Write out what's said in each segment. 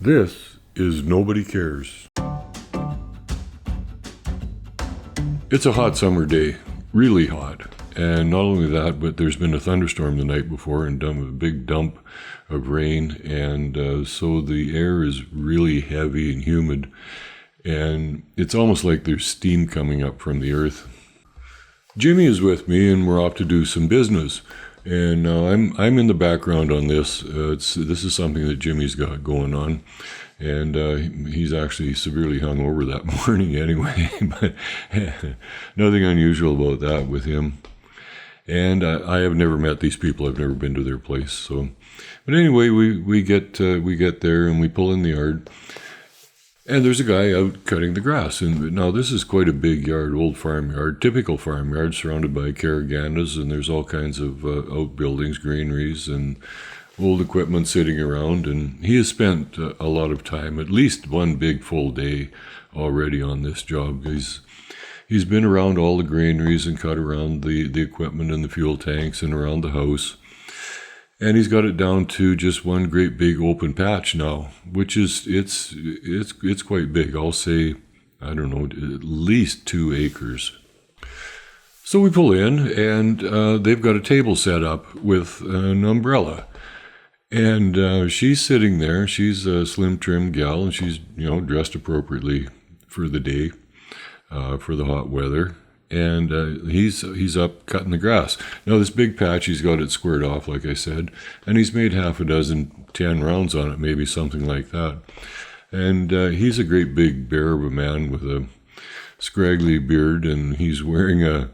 This is Nobody Cares. It's a hot summer day, really hot. And not only that, but there's been a thunderstorm the night before and a big dump of rain. And so the air is really heavy and humid. And it's almost like there's steam coming up from the earth. Jimmy is with me and we're off to do some business. And I'm in the background on this. This is something that Jimmy's got going on. And he's actually severely hungover that morning anyway. But nothing unusual about that with him. And I have never met these people. I've never been to their place. So, but anyway, we get there and we pull in the yard. And there's a guy out cutting the grass. And now this is quite a big yard, old farmyard, typical farmyard, surrounded by carrigandas, and there's all kinds of outbuildings, granaries, and old equipment sitting around. And he has spent a lot of time, at least one big full day already on this job. He's been around all the granaries and cut around the equipment and the fuel tanks and around the house. And he's got it down to just one great big open patch now, which is, it's quite big. I'll say, I don't know, at least 2 acres. So we pull in and they've got a table set up with an umbrella. And she's sitting there. She's a slim, trim gal, and she's, dressed appropriately for the day, for the hot weather. And he's up cutting the grass. Now, this big patch, he's got it squared off, like I said, and he's made 10 rounds on it, maybe something like that. And he's a great big bear of a man with a scraggly beard, and he's wearing a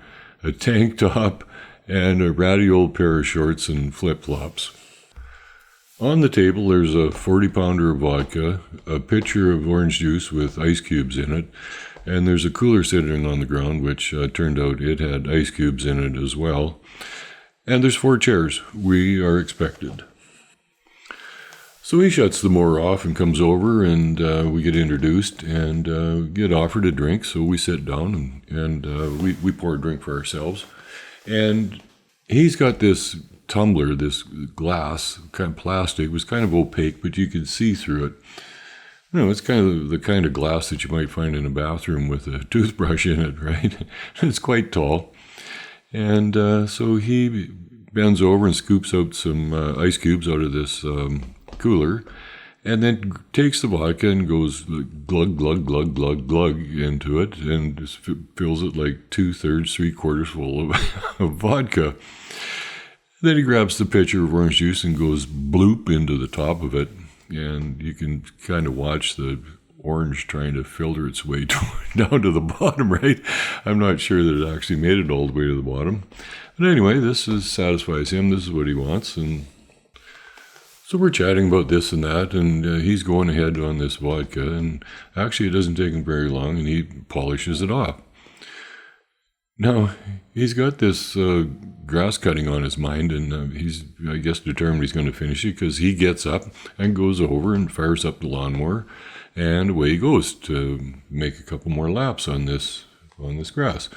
tank top and a ratty old pair of shorts and flip-flops. On the table, there's a 40-pounder of vodka, a pitcher of orange juice with ice cubes in it, and there's a cooler sitting on the ground, which turned out it had ice cubes in it as well. And there's 4 chairs. We are expected. So he shuts the mower off and comes over, and we get introduced and get offered a drink. So we sit down and we pour a drink for ourselves. And he's got this tumbler, this glass, kind of plastic. It was kind of opaque, but you could see through it. It's kind of the kind of glass that you might find in a bathroom with a toothbrush in it, right? It's quite tall. And so he bends over and scoops out some ice cubes out of this cooler, and then takes the vodka and goes glug, glug, glug, glug, glug into it, and just fills it like 2/3, 3/4 full of vodka. Then he grabs the pitcher of orange juice and goes bloop into the top of it. And you can kind of watch the orange trying to filter its way down to the bottom, right? I'm not sure that it actually made it all the way to the bottom. But anyway, this satisfies him. This is what he wants. And so we're chatting about this and that, and he's going ahead on this vodka. And actually, it doesn't take him very long, and he polishes it off. Now, he's got this grass cutting on his mind, and he's, I guess, determined he's going to finish it, because he gets up and goes over and fires up the lawnmower, and away he goes to make a couple more laps on this grass.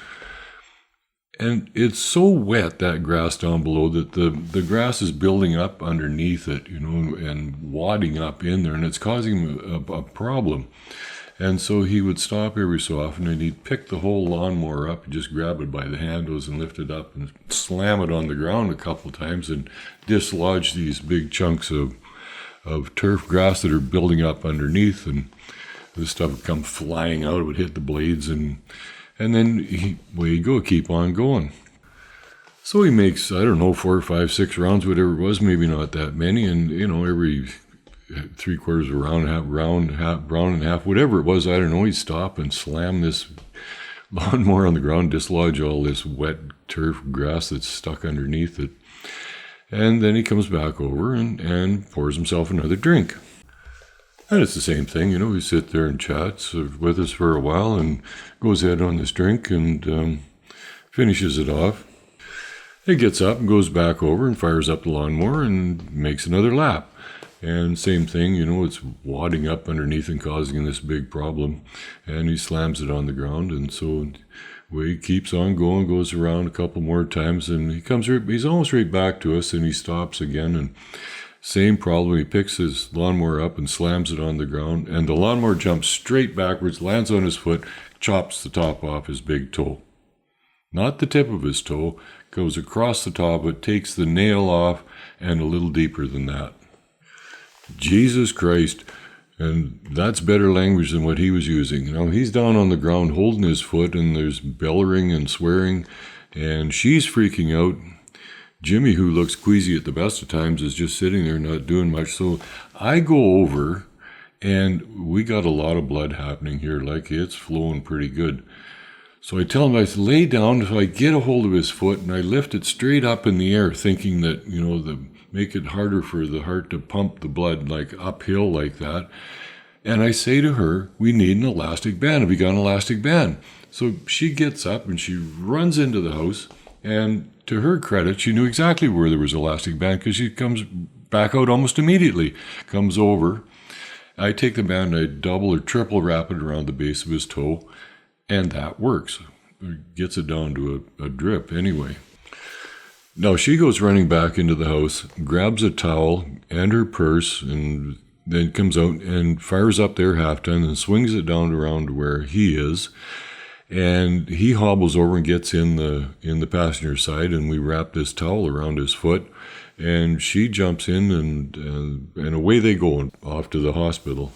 And it's so wet, that grass down below, that the grass is building up underneath it, and wadding up in there, and it's causing him a problem. And so he would stop every so often, and he'd pick the whole lawnmower up and just grab it by the handles and lift it up and slam it on the ground a couple of times and dislodge these big chunks of turf grass that are building up underneath. And this stuff would come flying out. It would hit the blades, and then he'd go, keep on going. So he makes, 4, 5, 6 rounds, whatever it was, maybe not that many, and every 3/4 of a round and a half, whatever it was, he'd stop and slam this lawnmower on the ground, dislodge all this wet turf grass that's stuck underneath it. And then he comes back over and pours himself another drink. And it's the same thing, he sits there and chats with us for a while and goes ahead on this drink and finishes it off. He gets up and goes back over and fires up the lawnmower and makes another lap. And same thing, it's wadding up underneath and causing this big problem. And he slams it on the ground. And so he keeps on going, goes around a couple more times. And he's almost right back to us, and he stops again and Same problem. He picks his lawnmower up and slams it on the ground, and the lawnmower jumps straight backwards, lands on his foot, chops the top off his big toe. Not the tip of his toe, goes across the top, but takes the nail off and a little deeper than that. Jesus Christ. And that's better language than what he was using. Now, he's down on the ground holding his foot, and there's bellowing and swearing, and she's freaking out. Jimmy, who looks queasy at the best of times, is just sitting there not doing much. So I go over, and we got a lot of blood happening here. Like, it's flowing pretty good. So I tell him, I lay down, so I get a hold of his foot, and I lift it straight up in the air, thinking that, make it harder for the heart to pump the blood like uphill like that. And I say to her, we need an elastic band. Have you got an elastic band? So she gets up and she runs into the house. And to her credit, she knew exactly where there was an elastic band because she comes back out almost immediately, comes over. I take the band, I double or triple wrap it around the base of his toe, and that works. It gets it down to a drip anyway. Now, she goes running back into the house, grabs a towel and her purse, and then comes out and fires up there half-ton and swings it down around where he is. And he hobbles over and gets in the passenger side, and we wrap this towel around his foot. And she jumps in, and away they go off to the hospital.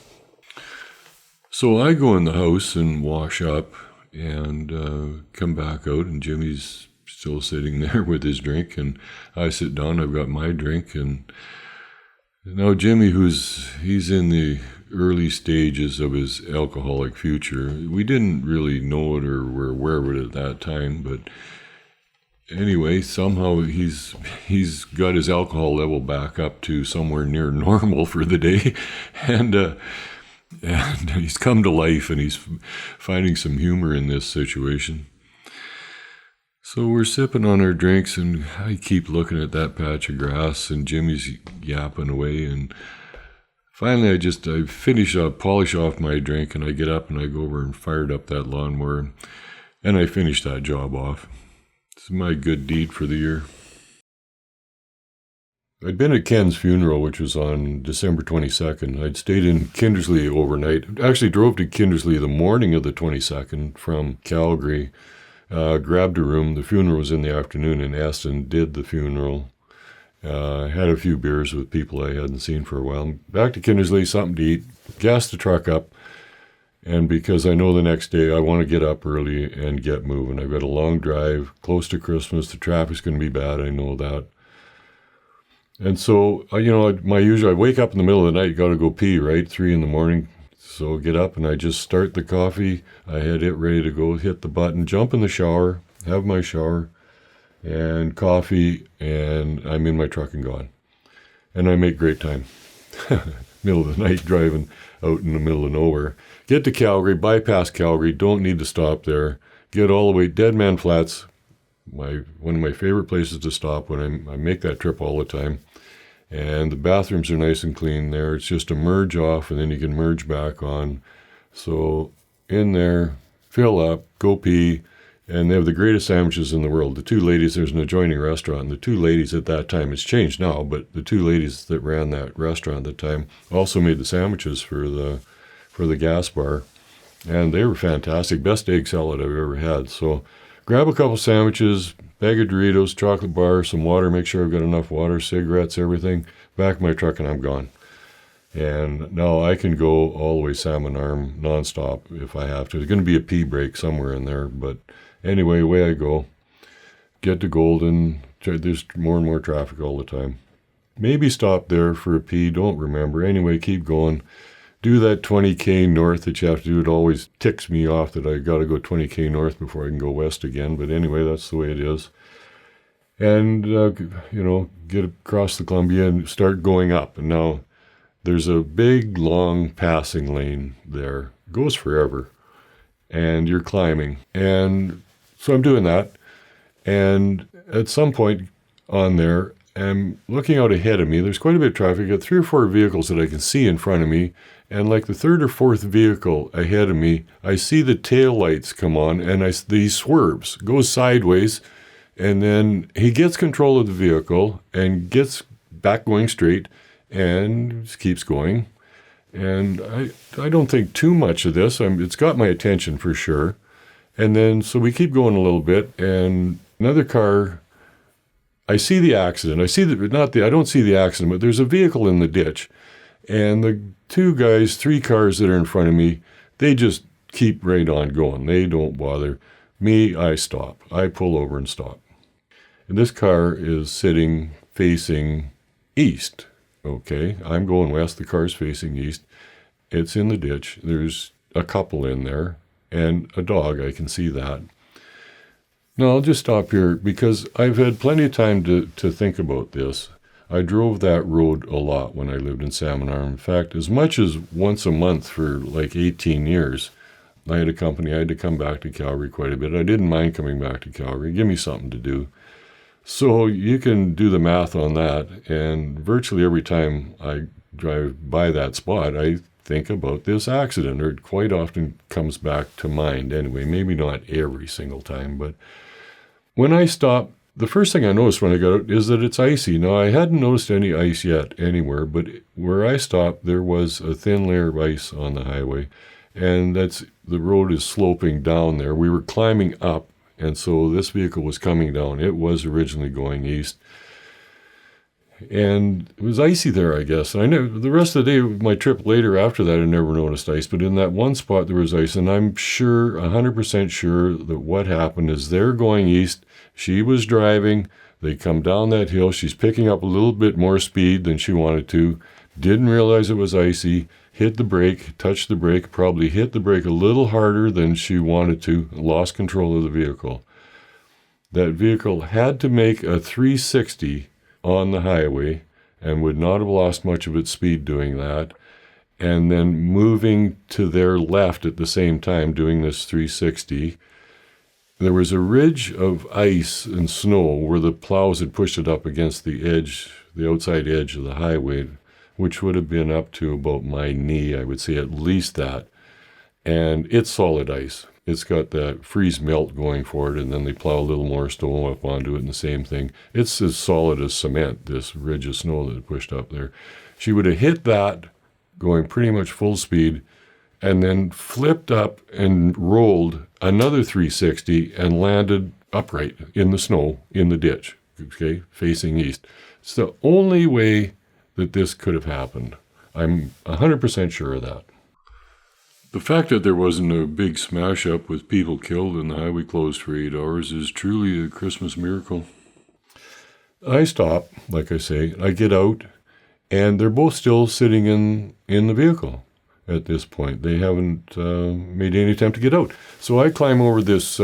So I go in the house and wash up and come back out, and Jimmy's still sitting there with his drink, and I sit down, I've got my drink, and now Jimmy, he's in the early stages of his alcoholic future. We didn't really know it or were aware of it at that time, but anyway, somehow he's got his alcohol level back up to somewhere near normal for the day, and he's come to life, and he's finding some humor in this situation. So we're sipping on our drinks, and I keep looking at that patch of grass, and Jimmy's yapping away, and finally I polish off my drink, and I get up and I go over and fired up that lawnmower, and I finish that job off. It's my good deed for the year. I'd been at Ken's funeral, which was on December 22nd. I'd stayed in Kindersley overnight. Actually drove to Kindersley the morning of the 22nd from Calgary. Grabbed a room. The funeral was in the afternoon, and Aston did the funeral. Had a few beers with people I hadn't seen for a while. Back to Kindersley, something to eat, gassed the truck up, and because I know the next day I want to get up early and get moving. I've got a long drive, close to Christmas, the traffic's going to be bad, I know that. And so, my usual, I wake up in the middle of the night, got to go pee, right, 3 a.m. So get up and I just start the coffee. I had it ready to go, hit the button, jump in the shower, have my shower and coffee, and I'm in my truck and gone. And I make great time. Middle of the night driving out in the middle of nowhere. Get to Calgary, bypass Calgary, don't need to stop there. Get all the way, Dead Man Flats, one of my favorite places to stop when I make that trip all the time. And the bathrooms are nice and clean there. It's just a merge off, and then you can merge back on. So in there, fill up, go pee, and they have the greatest sandwiches in the world. The two ladies, there's an adjoining restaurant, and the two ladies at that time, it's changed now, but the two ladies that ran that restaurant at the time also made the sandwiches for the gas bar, and they were fantastic. Best egg salad I've ever had. So grab a couple sandwiches, bag of Doritos, chocolate bar, some water, make sure I've got enough water, cigarettes, everything, back in my truck, and I'm gone. And now I can go all the way Salmon Arm nonstop if I have to. There's going to be a pee break somewhere in there, but anyway, away I go. Get to Golden. There's more and more traffic all the time. Maybe stop there for a pee, don't remember. Anyway, keep going. Do that 20K north that you have to do. It always ticks me off that I got to go 20K north before I can go west again. But anyway, that's the way it is. And, get across the Columbia and start going up. And now there's a big, long passing lane there. It goes forever. And you're climbing. And so I'm doing that. And at some point on there, I'm looking out ahead of me. There's quite a bit of traffic. I've got 3 or 4 vehicles that I can see in front of me. And like the 3rd or 4th vehicle ahead of me, I see the tail lights come on, and he swerves, goes sideways, and then he gets control of the vehicle and gets back going straight, and just keeps going. And I don't think too much of this. It's got my attention for sure. And then, so we keep going a little bit, and another car, I see the accident. I don't see the accident, but there's a vehicle in the ditch. And the three cars that are in front of me, they just keep right on going. They don't bother. Me, I stop. I pull over and stop. And this car is sitting facing east. Okay, I'm going west. The car's facing east. It's in the ditch. There's a couple in there and a dog. I can see that. No, I'll just stop here because I've had plenty of time to think about this. I drove that road a lot when I lived in Salmon Arm. In fact, as much as once a month for like 18 years. I had a company. I had to come back to Calgary quite a bit. I didn't mind coming back to Calgary. Give me something to do. So you can do the math on that. And virtually every time I drive by that spot, I think about this accident, or it quite often comes back to mind anyway. Maybe not every single time, but when I stop, the first thing I noticed when I got out is that it's icy. Now, I hadn't noticed any ice yet anywhere, but where I stopped, there was a thin layer of ice on the highway. And the road is sloping down there. We were climbing up, and so this vehicle was coming down. It was originally going east. And it was icy there, I guess. And the rest of the day, my trip later after that, I never noticed ice. But in that one spot, there was ice. And I'm sure, 100% sure, that what happened is they're going east. She was driving. They come down that hill. She's picking up a little bit more speed than she wanted to. Didn't realize it was icy. Hit the brake, touched the brake, probably hit the brake a little harder than she wanted to, lost control of the vehicle. That vehicle had to make a 360 on the highway and would not have lost much of its speed doing that. And then moving to their left at the same time, doing this 360, there was a ridge of ice and snow where the plows had pushed it up against the outside edge of the highway, which would have been up to about my knee, I would say at least that. And it's solid ice. It's got that freeze melt going for it, and then they plow a little more snow up onto it, and the same thing. It's as solid as cement, this ridge of snow that pushed up there. She would have hit that going pretty much full speed, and then flipped up and rolled another 360 and landed upright in the snow in the ditch, okay, facing east. It's the only way that this could have happened. I'm 100% sure of that. The fact that there wasn't a big smash-up with people killed and the highway closed for 8 hours is truly a Christmas miracle. I stop, like I say, I get out, and they're both still sitting in the vehicle at this point. They haven't made any attempt to get out. So I climb over this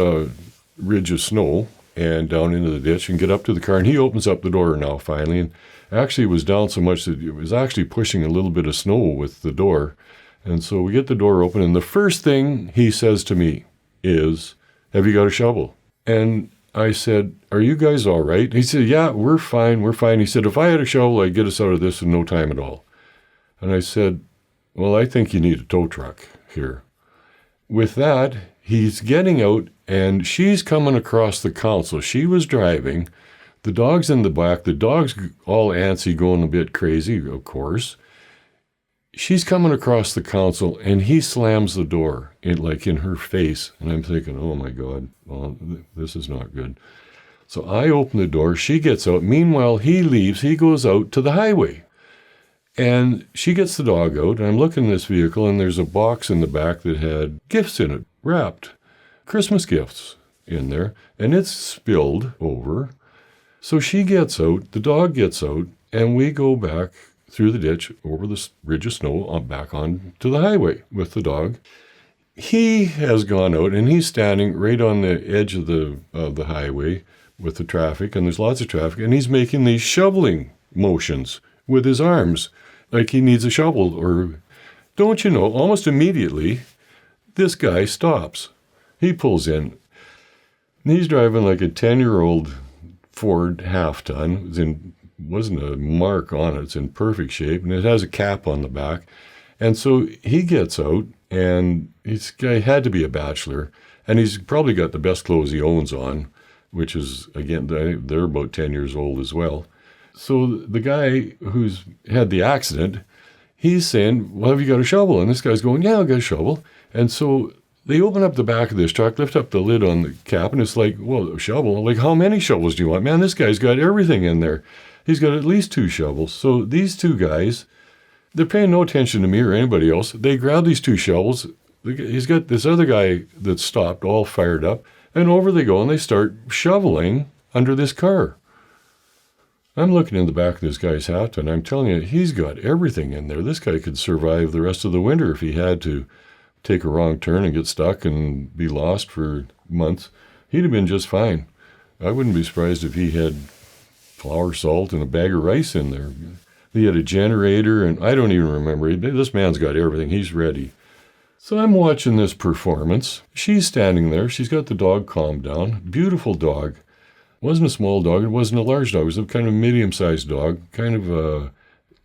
ridge of snow and down into the ditch and get up to the car, and he opens up the door now finally, and actually it was down so much that it was actually pushing a little bit of snow with the door. And so we get the door open, and the first thing he says to me is, "Have you got a shovel?" And I said, "Are you guys all right?" He said, "Yeah, we're fine. He said, "If I had a shovel, I'd get us out of this in no time at all." And I said, "Well, I think you need a tow truck here." With that, he's getting out, and she's coming across the council. She was driving. The dog's in the back. The dog's all antsy, going a bit crazy, of course. She's coming across the council, and he slams the door in her face. And I'm thinking, oh, my God, well, this is not good. So I open the door. She gets out. Meanwhile, he leaves. He goes out to the highway. And she gets the dog out, and I'm looking at this vehicle, and there's a box in the back that had gifts in it, wrapped, Christmas gifts in there, and it's spilled over. So she gets out, the dog gets out, and we go back through the ditch over this ridge of snow back on to the highway with the dog. He has gone out, and he's standing right on the edge of the highway with the traffic, and there's lots of traffic, and he's making these shoveling motions with his arms, like he needs a shovel. Or, don't you know, almost immediately, this guy stops. He pulls in. And he's driving like a 10-year-old Ford half-ton. Wasn't a mark on it. It's in perfect shape, and it has a cap on the back. And so he gets out, and this guy had to be a bachelor, and he's probably got the best clothes he owns on, which is, again, they're about 10 years old as well. So the guy who's had the accident, he's saying, well, have you got a shovel? And this guy's going, yeah, I've got a shovel. And so they open up the back of this truck, lift up the lid on the cap, and it's like, well, a shovel? Like, how many shovels do you want? Man, this guy's got everything in there. He's got at least 2 shovels. So these 2 guys, they're paying no attention to me or anybody else. They grab these 2 shovels. He's got this other guy that's stopped, all fired up, and over they go, and they start shoveling under this car. I'm looking in the back of this guy's hat, and I'm telling you, he's got everything in there. This guy could survive the rest of the winter if he had to take a wrong turn and get stuck and be lost for months. He'd have been just fine. I wouldn't be surprised if he had flour, salt, and a bag of rice in there. He had a generator, and I don't even remember. This man's got everything. He's ready. So I'm watching this performance. She's standing there. She's got the dog calmed down. Beautiful dog. It wasn't a small dog. It wasn't a large dog. It was a kind of medium-sized dog, kind of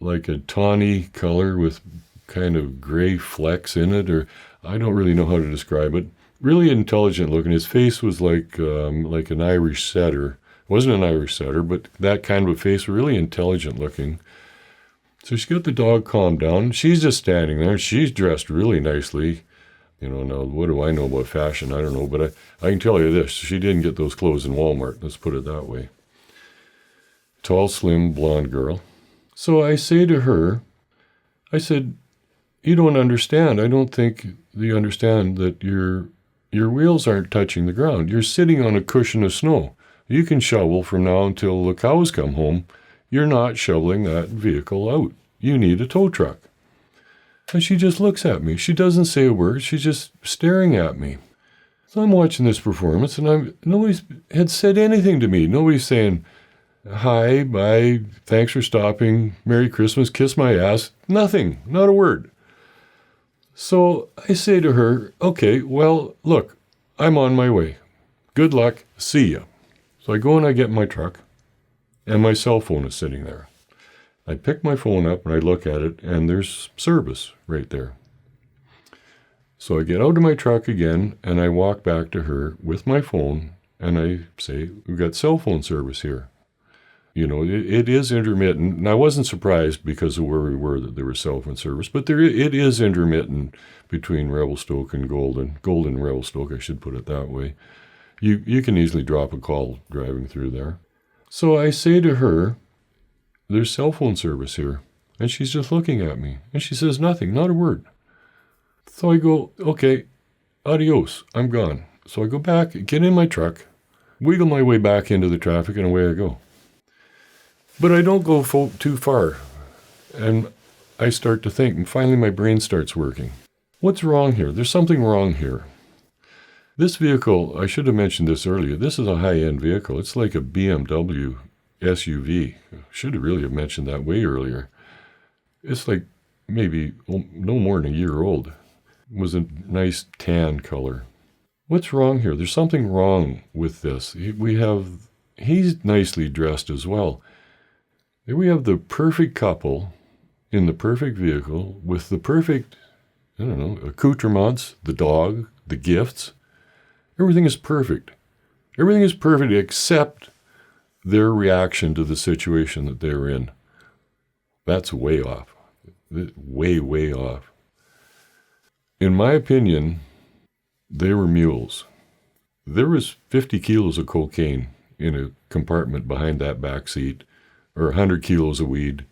like a tawny color with kind of gray flecks in it, or I don't really know how to describe it. Really intelligent looking. His face was like an Irish setter. It wasn't an Irish setter, but that kind of a face, really intelligent looking. So she got the dog calmed down. She's just standing there. She's dressed really nicely. Now what do I know about fashion? I don't know, but I can tell you this. She didn't get those clothes in Walmart. Let's put it that way. Tall, slim, blonde girl. So I say to her, I said, you don't understand. I don't think you understand that your wheels aren't touching the ground. You're sitting on a cushion of snow. You can shovel from now until the cows come home. You're not shoveling that vehicle out. You need a tow truck. And she just looks at me. She doesn't say a word. She's just staring at me. So I'm watching this performance, and nobody had said anything to me. Nobody's saying, hi, bye, thanks for stopping, Merry Christmas, kiss my ass. Nothing, not a word. So I say to her, okay, well, look, I'm on my way. Good luck. See ya. So I go and I get my truck, and my cell phone is sitting there. I pick my phone up and I look at it, and there's service right there. So I get out of my truck again, and I walk back to her with my phone, and I say, we've got cell phone service here. It is intermittent, and I wasn't surprised because of where we were that there was cell phone service, but it is intermittent between Revelstoke and Golden and Revelstoke, I should put it that way. You can easily drop a call driving through there. So I say to her, there's cell phone service here. And she's just looking at me. And she says nothing, not a word. So I go, okay, adios, I'm gone. So I go back, get in my truck, wiggle my way back into the traffic, and away I go. But I don't go too far. And I start to think, and finally my brain starts working. What's wrong here? There's something wrong here. This vehicle, I should have mentioned this earlier, this is a high-end vehicle. It's like a BMW SUV. Should have really have mentioned that way earlier. It's like maybe no more than a year old. It was a nice tan color. What's wrong here? There's something wrong with this. He's nicely dressed as well. Here we have the perfect couple in the perfect vehicle with the perfect, accoutrements, the dog, the gifts. Everything is perfect. Everything is perfect except their reaction to the situation that they're in. That's way off. Way, way off. In my opinion, they were mules. There was 50 kilos of cocaine in a compartment behind that back seat, or 100 kilos of weed.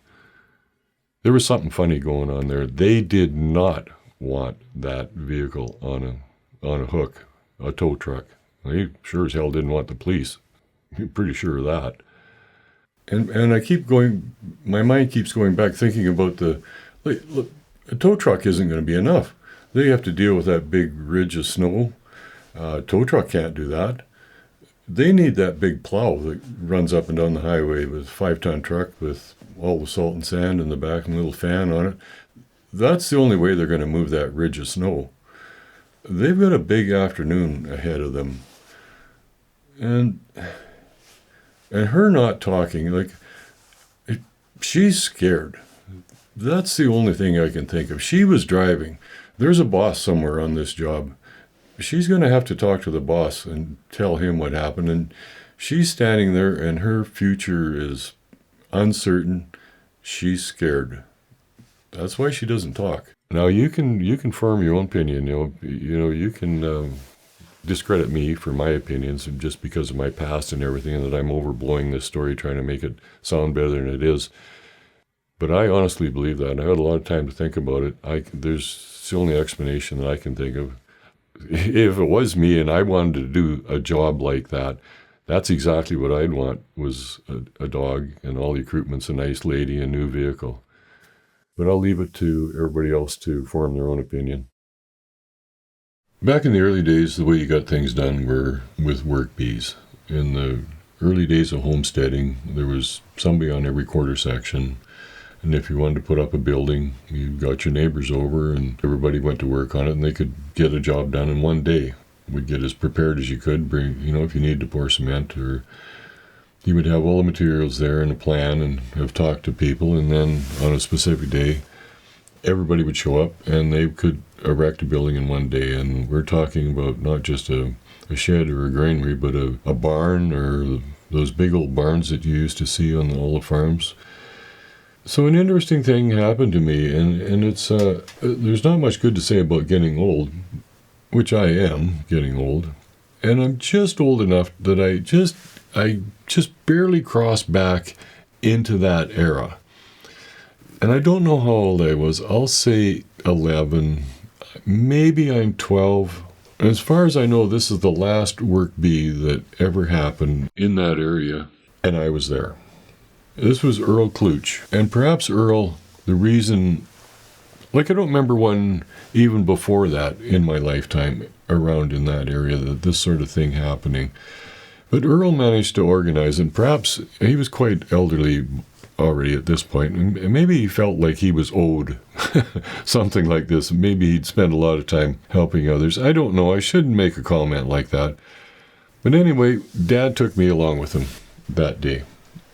There was something funny going on there. They did not want that vehicle on a hook, a tow truck. They sure as hell didn't want the police. I'm pretty sure of that. And I keep going, my mind keeps going back thinking about look, a tow truck isn't going to be enough. They have to deal with that big ridge of snow. Tow truck can't do that. They need that big plow that runs up and down the highway with a 5-ton truck with all the salt and sand in the back and a little fan on it. That's the only way they're going to move that ridge of snow. They've got a big afternoon ahead of them. And her not talking, she's scared. That's the only thing I can think of. She was driving. There's a boss somewhere on this job. She's going to have to talk to the boss and tell him what happened. And she's standing there, and her future is uncertain. She's scared. That's why she doesn't talk. Now you can form your own opinion. You can discredit me for my opinions just because of my past and everything, and that I'm overblowing this story trying to make it sound better than it is. But I honestly believe that, and I had a lot of time to think about it. There's the only explanation that I can think of. If it was me and I wanted to do a job like that, that's exactly what I'd want, was a dog and all the equipment's, a nice lady, a new vehicle. But I'll leave it to everybody else to form their own opinion. Back in the early days, the way you got things done were with work bees. In the early days of homesteading, there was somebody on every quarter section. And if you wanted to put up a building, you got your neighbors over and everybody went to work on it, and they could get a job done in one day. Would get as prepared as you could, bring, if you needed to pour cement, or you would have all the materials there and a plan and have talked to people, and then on a specific day, everybody would show up and they could erect a building in one day. And we're talking about not just a shed or a granary, but a barn, or those big old barns that you used to see on all the farms. So an interesting thing happened to me, and it's there's not much good to say about getting old, which I am getting old, and I'm just old enough that I just barely crossed back into that era. And I don't know how old I was. I'll say 11, maybe I'm 12. And as far as I know, this is the last work bee that ever happened in that area, and I was there. This was Earl Klooch. And perhaps Earl, the reason, I don't remember one even before that in my lifetime around in that area, that this sort of thing happening. But Earl managed to organize, and perhaps he was quite elderly already at this point, and maybe he felt like he was owed something like this. Maybe he'd spent a lot of time helping others. I don't know. I shouldn't make a comment like that. But anyway, Dad took me along with him that day.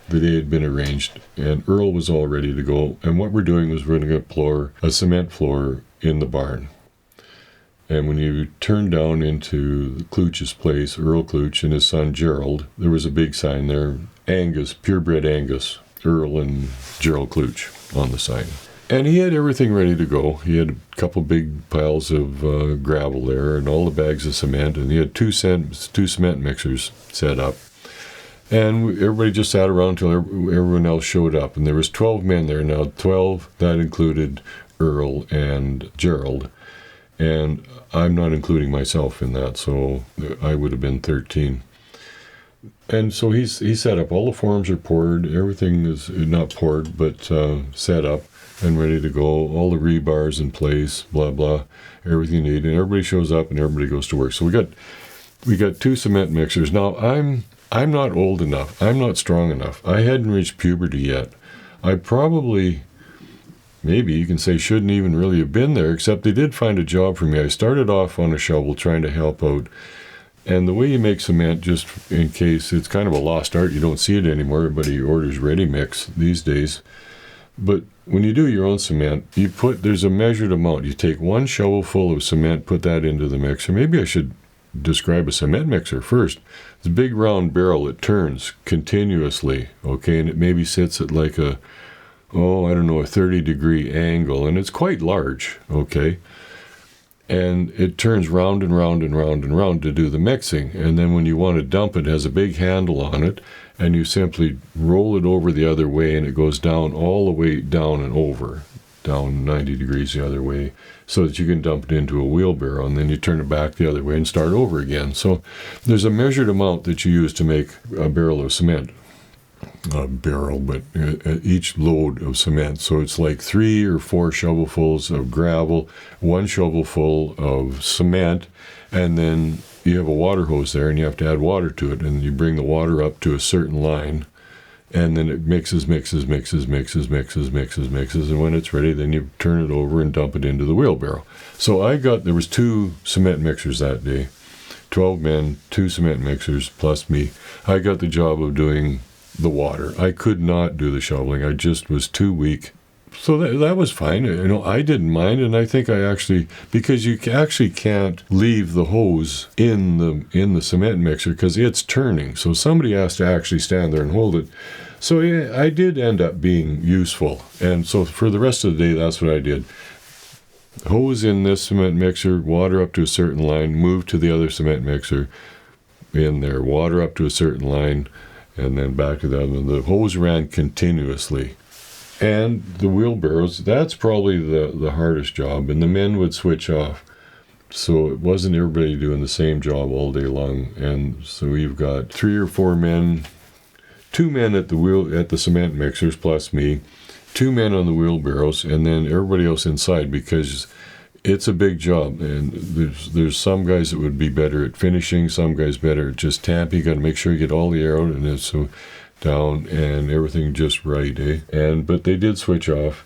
The day had been arranged, and Earl was all ready to go. And what we're doing was we're going to floor a cement floor in the barn. And when you turn down into Klooch's place, Earl Klooch and his son Gerald, there was a big sign there, Angus, purebred Angus, Earl and Gerald Klooch on the sign. And he had everything ready to go. He had a couple big piles of gravel there and all the bags of cement, and he had two cement mixers set up. And everybody just sat around until everyone else showed up. And there was 12 men there. Now, 12, that included Earl and Gerald. And I'm not including myself in that, so I would have been 13. And so he set up. All the forms are poured. Everything is not poured, but set up and ready to go. All the rebars in place, blah, blah, everything you need. And everybody shows up and everybody goes to work. So we got two cement mixers. Now, I'm not old enough. I'm not strong enough. I hadn't reached puberty yet. I probably, maybe you can say, shouldn't even really have been there, except they did find a job for me. I started off on a shovel trying to help out. And the way you make cement, just in case, it's kind of a lost art. You don't see it anymore. Everybody orders ready mix these days. But when you do your own cement, there's a measured amount. You take one shovel full of cement, put that into the mixer. Maybe I should describe a cement mixer first. It's a big round barrel. It turns continuously, okay? And it maybe sits at like a 30-degree angle. And it's quite large, okay? And it turns round and round and round and round to do the mixing. And then when you want to dump it, it has a big handle on it, and you simply roll it over the other way, and it goes down all the way down and over, down 90 degrees the other way, so that you can dump it into a wheelbarrow, and then you turn it back the other way and start over again. So there's a measured amount that you use to make a barrel of cement. Not a barrel, but each load of cement. So it's like 3 or 4 shovelfuls of gravel, 1 shovelful of cement, and then you have a water hose there, and you have to add water to it, and you bring the water up to a certain line, and then it mixes, and when it's ready, then you turn it over and dump it into the wheelbarrow. So there was 2 cement mixers that day, 12 men, 2 cement mixers, plus me. I got the job of doing the water. I could not do the shoveling. I just was too weak. So that was fine. I didn't mind, and I think because you actually can't leave the hose in the cement mixer because it's turning. So somebody has to actually stand there and hold it. So yeah, I did end up being useful. And so for the rest of the day, that's what I did. Hose in this cement mixer, water up to a certain line, move to the other cement mixer, in there, water up to a certain line, and then back to the other. The hose ran continuously. And the wheelbarrows, that's probably the hardest job, and the men would switch off. So it wasn't everybody doing the same job all day long. And so you've got 3 or 4 men, 2 men at the cement mixers plus me, 2 men on the wheelbarrows, and then everybody else inside, because it's a big job. And there's some guys that would be better at finishing, some guys better at just tamping. You got to make sure you get all the air out and so down and everything just right, eh? But they did switch off.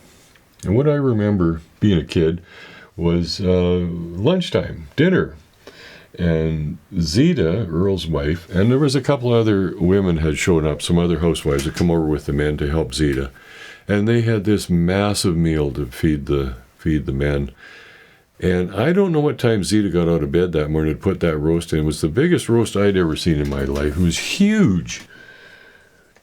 And what I remember being a kid was lunchtime, dinner. And Zita, Earl's wife, and there was a couple other women had shown up, some other housewives had come over with the men to help Zita. And they had this massive meal to feed the men. And I don't know what time Zita got out of bed that morning to put that roast in. It was the biggest roast I'd ever seen in my life. It was huge.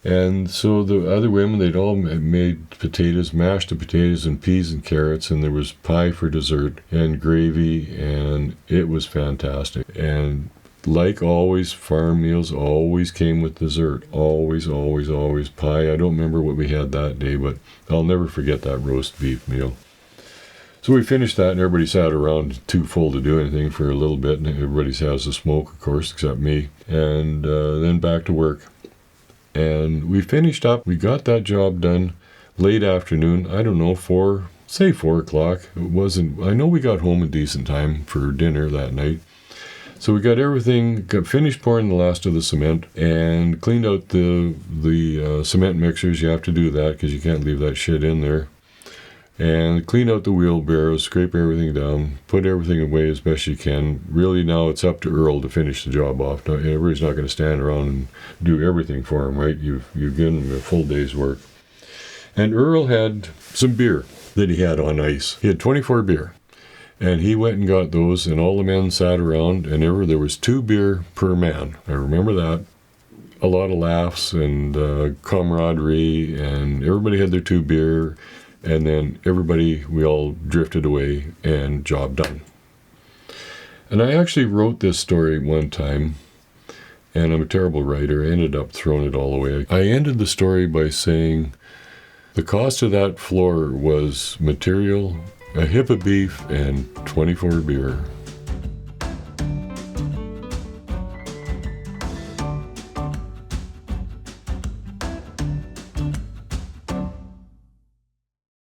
And so the other women, they'd all made potatoes, mashed potatoes and peas and carrots, and there was pie for dessert and gravy, and it was fantastic. And like always, farm meals always came with dessert. Always, always, always pie. I don't remember what we had that day, but I'll never forget that roast beef meal. So we finished that, and everybody sat around too full to do anything for a little bit, and everybody has a smoke, of course, except me. And then back to work. And we finished up. We got that job done late afternoon. I don't know, 4 o'clock. It wasn't. I know we got home in decent time for dinner that night. So we got finished pouring the last of the cement and cleaned out the cement mixers. You have to do that because you can't leave that shit in there. And clean out the wheelbarrows, scrape everything down, put everything away as best you can. Really now it's up to Earl to finish the job off. Now, everybody's not going to stand around and do everything for him, right? You've given him a full day's work. And Earl had some beer that he had on ice. He had 24 beer. And he went and got those, and all the men sat around, and there was 2 beer per man. I remember that. A lot of laughs and camaraderie, and everybody had their 2 beer. And then we all drifted away, and job done. And I actually wrote this story one time, and I'm a terrible writer. I ended up throwing it all away. I ended the story by saying the cost of that floor was material, a hip of beef, and 24 beer.